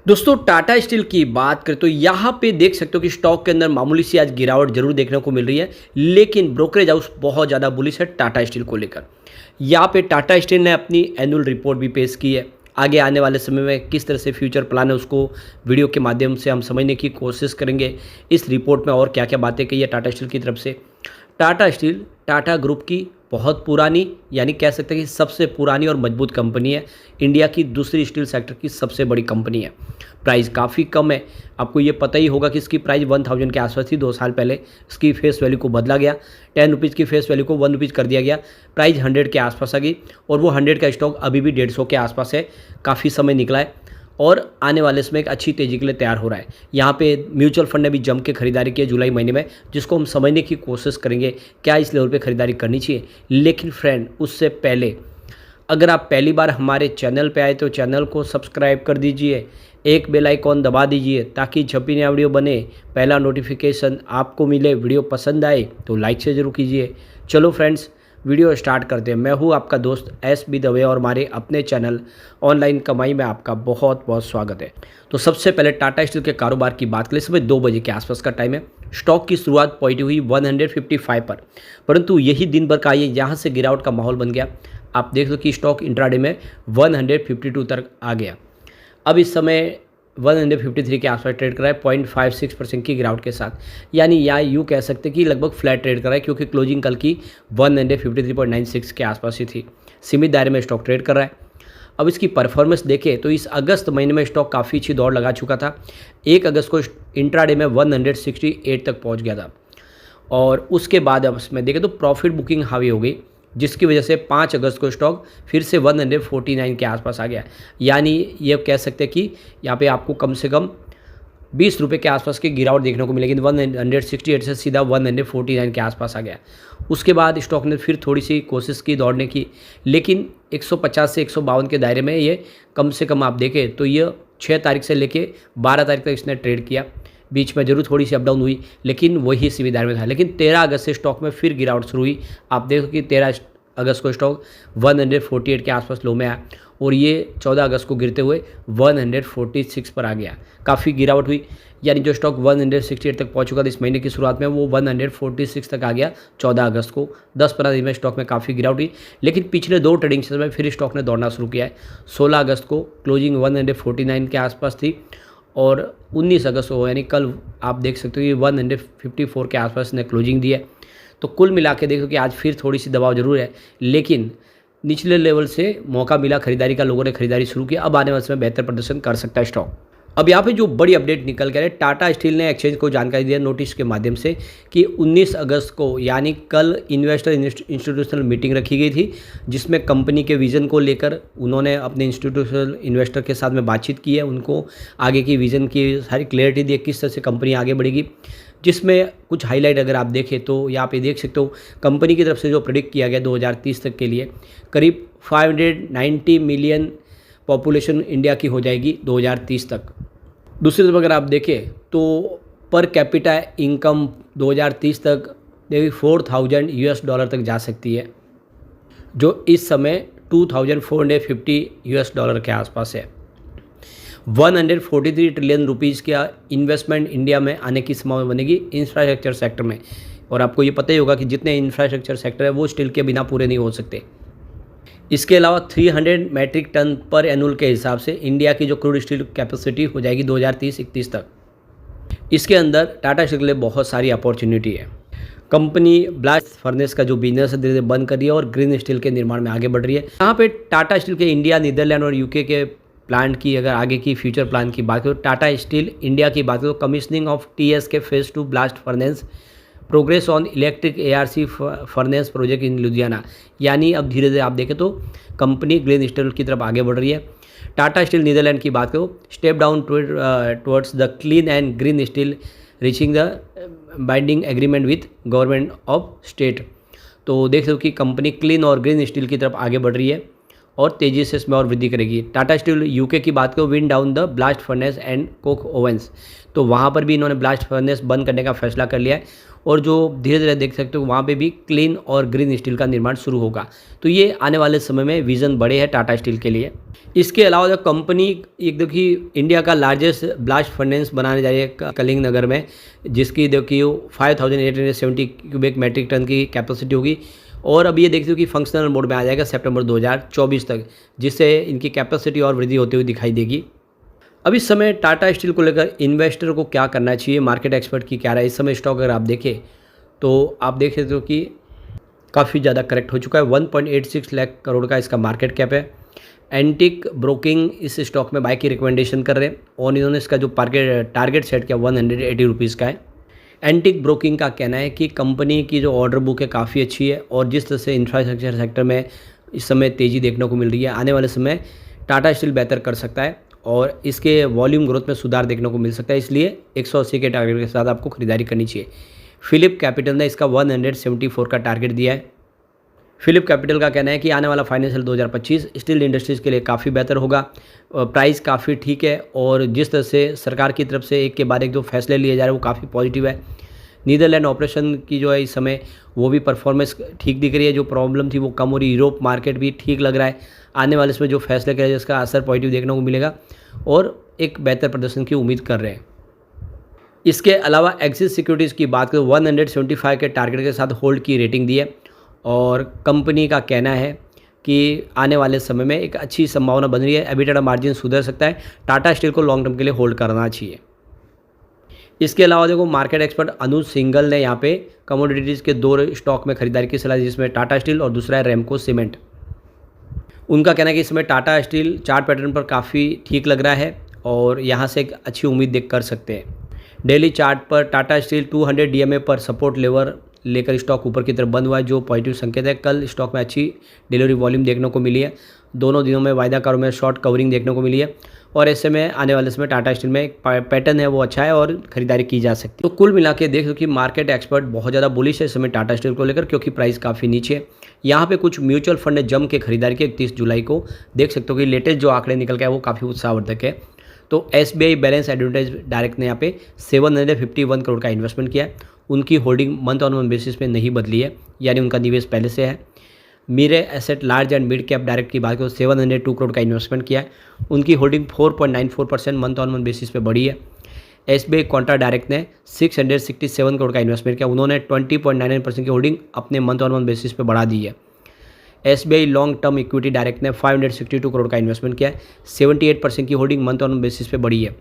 दोस्तों टाटा स्टील की बात करें तो यहाँ पे देख सकते हो कि स्टॉक के अंदर मामूली सी आज गिरावट जरूर देखने को मिल रही है, लेकिन ब्रोकरेज हाउस बहुत ज़्यादा बुलिश है टाटा स्टील को लेकर। यहाँ पे टाटा स्टील ने अपनी एनुअल रिपोर्ट भी पेश की है। आगे आने वाले समय में किस तरह से फ्यूचर प्लान है उसको वीडियो के माध्यम से हम समझने की कोशिश करेंगे। इस रिपोर्ट में और क्या क्या बातें कही है टाटा स्टील की तरफ से। टाटा स्टील टाटा ग्रुप की बहुत पुरानी यानी कह सकते हैं कि सबसे पुरानी और मजबूत कंपनी है। इंडिया की दूसरी स्टील सेक्टर की सबसे बड़ी कंपनी है। प्राइस काफ़ी कम है। आपको ये पता ही होगा कि इसकी प्राइस 1000 के आसपास थी 2 साल पहले। इसकी फेस वैल्यू को बदला गया, 10 रुपीज़ की फेस वैल्यू को 1 रुपीज़ कर दिया गया। प्राइस 100 के आसपास आ गई और वो 100 का स्टॉक अभी भी 150 के आसपास है। काफ़ी समय निकला है और आने वाले समय एक अच्छी तेज़ी के लिए तैयार हो रहा है। यहाँ पे म्यूचुअल फंड ने भी जम के खरीदारी की है जुलाई महीने में, जिसको हम समझने की कोशिश करेंगे क्या इस लेवल पे खरीदारी करनी चाहिए। लेकिन फ्रेंड उससे पहले अगर आप पहली बार हमारे चैनल पे आए तो चैनल को सब्सक्राइब कर दीजिए, एक बेल आइकॉन दबा दीजिए ताकि जब भी नया वीडियो बने पहला नोटिफिकेशन आपको मिले। वीडियो पसंद आए तो लाइक से ज़रूर कीजिए। चलो फ्रेंड्स वीडियो स्टार्ट करते हैं। मैं हूँ आपका दोस्त SB दवे और हमारे अपने चैनल ऑनलाइन कमाई में आपका बहुत बहुत स्वागत है। तो सबसे पहले टाटा स्टील के कारोबार की बात करें, सुबह 2 बजे के आसपास का टाइम है। स्टॉक की शुरुआत पॉजिटिव हुई 155 पर, परंतु यही दिन भर का ये यहाँ से गिरावट का माहौल बन गया। आप देख लो कि स्टॉक इंट्राडे में 152 तक आ गया। अब इस समय 153 के आसपास ट्रेड कर रहा है 0.56% की गिरावट के साथ, यानी या यूँ कह सकते हैं कि लगभग फ्लैट ट्रेड कर रहा है क्योंकि क्लोजिंग कल की 153.96 के आसपास ही थी। सीमित दायरे में स्टॉक ट्रेड कर रहा है। अब इसकी परफॉर्मेंस देखें तो इस अगस्त महीने में स्टॉक काफ़ी अच्छी दौड़ लगा चुका था। 1 अगस्त को इंट्राडे में 168 तक पहुंच गया था और उसके बाद अब इसमें देखें तो प्रॉफिट बुकिंग हावी हो गई, जिसकी वजह से 5 अगस्त को स्टॉक फिर से 149 के आसपास आ गया। यानी ये कह सकते हैं कि यहाँ पे आपको कम से कम 20 रुपये के आसपास की गिरावट देखने को मिलेगी। 168 से सीधा 149 के आसपास आ गया। उसके बाद स्टॉक ने फिर थोड़ी सी कोशिश की दौड़ने की, लेकिन 150 से 152 के दायरे में ये कम से कम आप देखें तो ये 6 तारीख से लेके 12 तारीख तक इसने ट्रेड किया। बीच में जरूर थोड़ी सी अप डाउन हुई लेकिन वही सीमित दायरे में था। लेकिन 13 अगस्त से स्टॉक में फिर गिरावट शुरू हुई। आप देखो कि 13 अगस्त को स्टॉक 148 के आसपास लो में आया और ये 14 अगस्त को गिरते हुए 146 पर आ गया। काफ़ी गिरावट हुई, यानी जो स्टॉक 168 तक पहुंच चुका था इस महीने की शुरुआत में वो 146 तक आ गया 14 अगस्त को। 10-15 दिन में स्टॉक में काफ़ी गिरावट हुई, लेकिन पिछले 2 ट्रेडिंग सेशन में फिर स्टॉक ने दौड़ना शुरू किया है। 16 अगस्त को क्लोजिंग 149 के आसपास थी और 19 अगस्त को यानी कल आप देख सकते हो कि 154 के आसपास ने क्लोजिंग दी है। तो कुल मिला के देखो कि आज फिर थोड़ी सी दबाव जरूर है, लेकिन निचले लेवल से मौका मिला खरीदारी का, लोगों ने खरीदारी शुरू की। अब आने वाले समय बेहतर प्रदर्शन कर सकता है स्टॉक। अब यहाँ पे जो बड़ी अपडेट निकल कर है, टाटा स्टील ने एक्सचेंज को जानकारी दी है नोटिस के माध्यम से कि 19 अगस्त को यानी कल इन्वेस्टर इंस्टीट्यूशनल मीटिंग रखी गई थी, जिसमें कंपनी के विज़न को लेकर उन्होंने अपने इंस्टीट्यूशनल इन्वेस्टर के साथ में बातचीत की है। उनको आगे की विज़न की सारी क्लैरिटी दी है, किस तरह से कंपनी आगे बढ़ेगी। जिसमें कुछ हाईलाइट अगर आप देखें तो यहाँ पे देख सकते हो कंपनी की तरफ से जो प्रेडिक्ट किया गया 2030 तक के लिए करीब 590 मिलियन पॉपुलेशन इंडिया की हो जाएगी 2030 तक। दूसरी तरफ अगर आप देखें तो पर कैपिटा इनकम 2030 तक देखिए $4000 तक जा सकती है, जो इस समय $2450 के आसपास है। 143 ट्रिलियन रुपीज़ का इन्वेस्टमेंट इंडिया में आने की संभावना बनेगी इंफ्रास्ट्रक्चर सेक्टर में। और आपको ये पता ही होगा कि जितने इंफ्रास्ट्रक्चर सेक्टर है वो स्टील के बिना पूरे नहीं हो सकते। इसके अलावा 300 मैट्रिक टन पर एनुअल के हिसाब से इंडिया की जो क्रूड स्टील कैपेसिटी हो जाएगी 2030-31 तक। इसके अंदर टाटा स्टील के लिए बहुत सारी अपॉर्चुनिटी है। कंपनी ब्लास्ट फर्नेस का जो बिजनेस है धीरे धीरे बंद कर रही है और ग्रीन स्टील के निर्माण में आगे बढ़ रही है। यहाँ पे टाटा स्टील के इंडिया, नीदरलैंड और UK के प्लांट की अगर आगे की फ्यूचर प्लान की बात करो, टाटा स्टील इंडिया की बात करो, कमीशनिंग ऑफ TS के phase 2 blast furnace, progress on electric ARC furnace project in Ludhiana. यानी अब धीरे धीरे आप देखें तो कंपनी ग्रीन स्टील की तरफ आगे बढ़ रही है। टाटा स्टील नीदरलैंड की बात करो, step down towards the clean and green steel reaching the binding agreement with government of state. तो देख सकते हो कि कंपनी क्लीन और ग्रीन स्टील की तरफ आगे बढ़ रही है और तेज़ी से इसमें और वृद्धि करेगी। टाटा स्टील यूके की बात करो, wind down the blast furnace and Coke Owens, तो वहाँ पर भी इन्होंने ब्लास्ट फर्नेस बंद करने का फैसला कर लिया है और जो धीरे धीरे देख सकते हो वहाँ पे भी क्लीन और ग्रीन स्टील का निर्माण शुरू होगा। तो ये आने वाले समय में विज़न बड़े हैं टाटा स्टील के लिए। इसके अलावा जो कंपनी एक देखिए इंडिया का लार्जेस्ट ब्लास्ट फर्नेस बनाने जा रही है कलिंग नगर में, जिसकी देखिए 5870 क्यूबिक मेट्रिक टन की कैपेसिटी होगी और अब ये देखते हो कि फंक्शनल मोड में आ जाएगा सितंबर 2024 तक, जिससे इनकी कैपेसिटी और वृद्धि होती हुई दिखाई देगी। अब इस समय टाटा स्टील को लेकर इन्वेस्टर को क्या करना चाहिए, मार्केट एक्सपर्ट की क्या राय। इस समय स्टॉक अगर आप देखें तो आप देख सकते हो कि काफ़ी ज़्यादा करेक्ट हो चुका है। 1.86 लाख करोड़ का इसका मार्केट कैप है। एंटिक ब्रोकिंग इस स्टॉक में बाय की रिकमेंडेशन कर रहे हैं और इन्होंने इसका जो टारगेट सेट किया 180 रुपीज़ का है। एंटिक ब्रोकिंग का कहना है कि कंपनी की जो ऑर्डर बुक है काफ़ी अच्छी है और जिस तरह से इंफ्रास्ट्रक्चर सेक्टर में इस समय तेज़ी देखने को मिल रही है, आने वाले समय टाटा स्टील बेहतर कर सकता है और इसके वॉल्यूम ग्रोथ में सुधार देखने को मिल सकता है, इसलिए 180 के टारगेट के साथ आपको खरीदारी करनी चाहिए। फिलिप कैपिटल ने इसका 174 का टारगेट दिया है। फिलिप कैपिटल का कहना है कि आने वाला फाइनेंशियल 2025 स्टील इंडस्ट्रीज़ के लिए काफ़ी बेहतर होगा। प्राइस काफ़ी ठीक है और जिस तरह से सरकार की तरफ से एक के बाद एक जो फैसले लिए जा रहे हैं वो काफ़ी पॉजिटिव है। नीदरलैंड ऑपरेशन की जो है इस समय वो भी परफॉर्मेंस ठीक दिख रही है, जो प्रॉब्लम थी वो कम हो रही है। यूरोप मार्केट भी ठीक लग रहा है। आने वाले इसमें जो फैसले करे जिसका असर पॉजिटिव देखने को मिलेगा और एक बेहतर प्रदर्शन की उम्मीद कर रहे हैं। इसके अलावा एक्सिस सिक्योरिटीज़ की बात करें 175 के टारगेट के साथ होल्ड की रेटिंग दी है और कंपनी का कहना है कि आने वाले समय में एक अच्छी संभावना बन रही है। एबिटा मार्जिन सुधर सकता है। टाटा स्टील को लॉन्ग टर्म के लिए होल्ड करना चाहिए। इसके अलावा देखो मार्केट एक्सपर्ट अनुज सिंघल ने यहाँ पे कमोडिटीज़ के 2 स्टॉक में खरीदारी की सलाह दी, जिसमें टाटा स्टील और दूसरा है रेमको सीमेंट। उनका कहना है कि इसमें टाटा स्टील चार्ट पैटर्न पर काफ़ी ठीक लग रहा है और यहाँ से एक अच्छी उम्मीद देख कर सकते हैं। डेली चार्ट पर टाटा स्टील 200 DMA पर सपोर्ट लेवल लेकर स्टॉक ऊपर की तरफ बंद हुआ है, जो पॉजिटिव संकेत है। कल स्टॉक में अच्छी डिलीवरी वॉल्यूम देखने को मिली है। दोनों दिनों में वायदाकारों में शॉर्ट कवरिंग देखने को मिली है और ऐसे में आने वाले समय टाटा स्टील में एक पैटर्न है वो अच्छा है और खरीदारी की जा सकती है। तो कुल मिला के देख लो कि मार्केट एक्सपर्ट बहुत ज़्यादा बुलिश है इस समय टाटा स्टील को लेकर, क्योंकि प्राइस काफ़ी नीचे है। यहाँ पे कुछ म्यूचुअल फंड ने जम के खरीदारी की 31 जुलाई को। देख सकते हो कि लेटेस्ट जो आंकड़े निकल के आए वो काफ़ी उत्साहवर्धक है। तो SBI बैलेंस एडवर्टाइज डायरेक्ट ने यहाँ पे 751 करोड़ का इन्वेस्टमेंट किया है। उनकी holding month on month basis पे नहीं बदली है, यानी उनका निवेश पहले से है। Mirae asset large and mid cap direct की बात करो 702 करोड़ का इन्वेस्टमेंट किया है। उनकी holding 4.94% month on month basis पे बढ़ी है। SBI कॉन्ट्रा डायरेक्ट ने 667 करोड़ का इन्वेस्टमेंट किया। उन्होंने 20.99% की होल्डिंग अपने मंथ ऑन मंथ बेसिस पे बढ़ा दी है। SBI long term equity direct ने 562 करोड़ का इन्वेस्टमेंट किया है। 78% की होल्डिंग मंथ ऑन बेसिस पे बढ़ी है।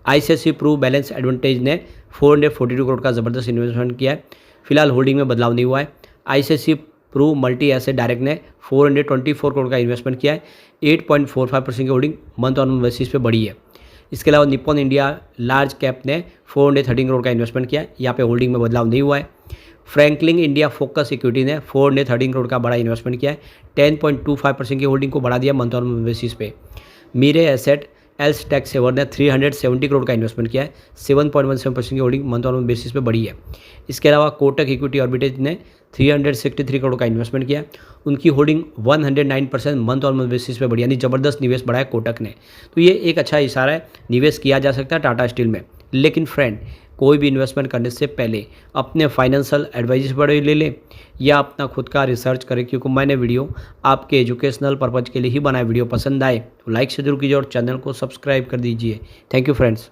ICICI प्रू बैलेंस एडवांटेज ने 442 करोड़ का ज़बरदस्त इन्वेस्टमेंट किया है। फिलहाल होल्डिंग में बदलाव नहीं हुआ है। ICICI Pru multi asset direct ने 424 करोड़ का इन्वेस्टमेंट किया है। 8.45% की होल्डिंग मंथ ऑन बेसिस पे बढ़ी है। इसके अलावा निप्पॉन इंडिया लार्ज कैप ने 413 करोड़ का इन्वेस्टमेंट किया है। यहाँ पे होल्डिंग में बदलाव नहीं हुआ है। फ्रैंकलिन इंडिया फोकस इक्विटी ने 413 करोड़ का बड़ा इन्वेस्टमेंट किया है। 10.25% की होल्डिंग को बढ़ा दिया मंथ ऑन बेसिस पे। मीरे एसेट एल्स टैक्स सेवर ने 370 करोड़ का इन्वेस्टमेंट किया है। 7.17% की होल्डिंग मंथ ऑन बेसिस पे बढ़ी है। इसके अलावा कोटक इक्विटी ऑर्बिटेज ने 363 करोड़ का इन्वेस्टमेंट किया है। उनकी holding 109% month on month basis पे बढ़ी, यानी ज़बरदस्त निवेश बढ़ाया कोटक ने। तो ये एक अच्छा इशारा है, निवेश किया जा सकता है टाटा स्टील में। लेकिन फ्रेंड, कोई भी इन्वेस्टमेंट करने से पहले अपने फाइनेंशियल एडवाइस बड़े ले लें या अपना खुद का रिसर्च करें, क्योंकि मैंने वीडियो आपके एजुकेशनल पर्पज़ के लिए ही बनाया। वीडियो पसंद आए तो लाइक से जरूर कीजिए और चैनल को सब्सक्राइब कर दीजिए। Thank you friends.